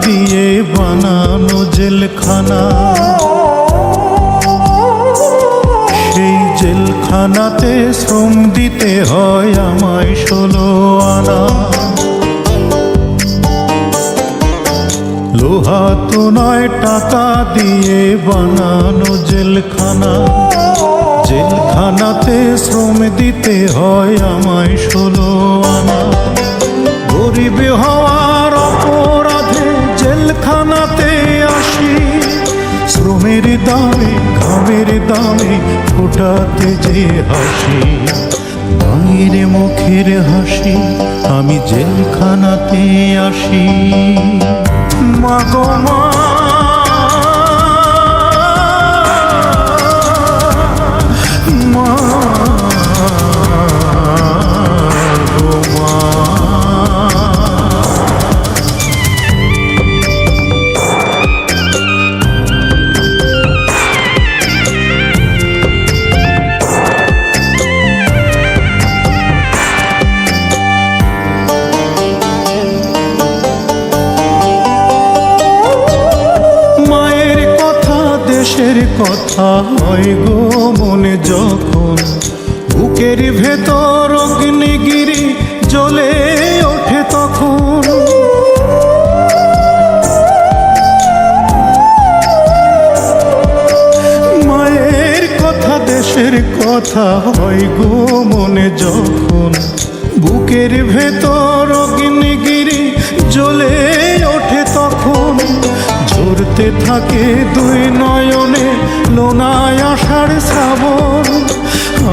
দিয়ে বানানো জেলখানা, সেই জেলখানাতে শ্রম দিতে হয় আমায় 16 আনা। লোহা তো নয়, টাকা দিয়ে বানানো জেলখানা, জেলখানাতে শ্রম দিতে হয় আমায় 16 আনা। গরিব হওয়ার অপরাধে জেলখানাতে আসি, শ্রমের দামে ঘামের দামে ফোটাতে যে হাসি, মায়ের মুখের হাসি আমি জেলখানাতে আসি। মা গো মা, দেশের কথা হয় গো মনে যখন, বুকের ভেতর অগ্নিগিরি জ্বলে ওঠে তখন। মায়ের কথা দেশের কথা হয় গো মনে যখন, বুকের ভেতর অগ্নিগিরি জ্বলে ওঠে তখন। ঝরতে থাকে দুই নয়নে লোনায় আষাঢ় শ্রাবণ,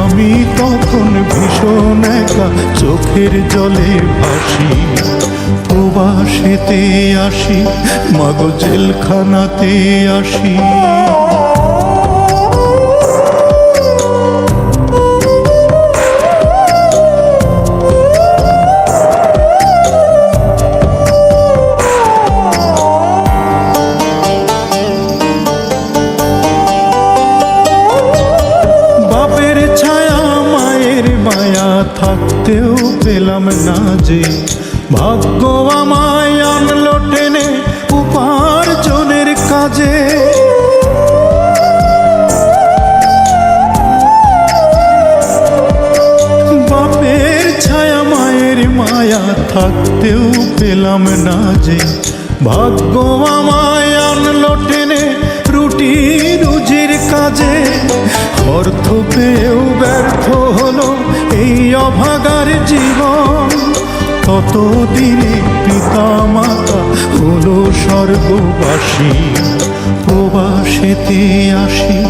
আমি তখন ভীষণ একা চোখের জলে ভাসি। প্রবাসেতে আসি মাগো জেলখানাতে আসি। থাকতেও পেলাম না যে, ভাগ্য আমায় আনলো টেনে উপার্জনের কাজে। বাপের ছায়া মায়ের মায়া থাকতেও পেলাম না যে, ভাগ্য আমায় আনলো টেনে রুটি রুজির কাজে। অর্থ পেয়েও ব্যর্থ হলো এই অভাগার জীবন, ততদিনে পিতা মাতা হলো স্বর্গবাসী। প্রবাসেতে আসি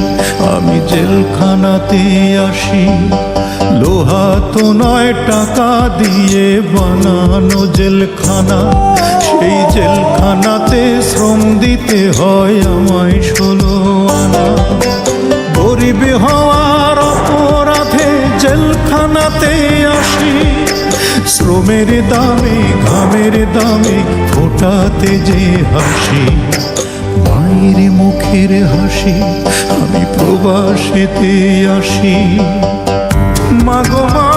আমি জেলখানাতে আসি, লোহা তো নয়, টাকা দিয়ে বানানো জেলখানা, সেই জেলখানাতে শ্রম দিতে হয় আমায় 16 আনা। গরিব হওয়ার অপরাধে জেলখানাতে আসি, শ্রমের দামে ঘামের দামে ফোটাতে যে হাসি, মায়ের মুখের হাসি আমি প্রবাসেতে আসি। মা গো মা।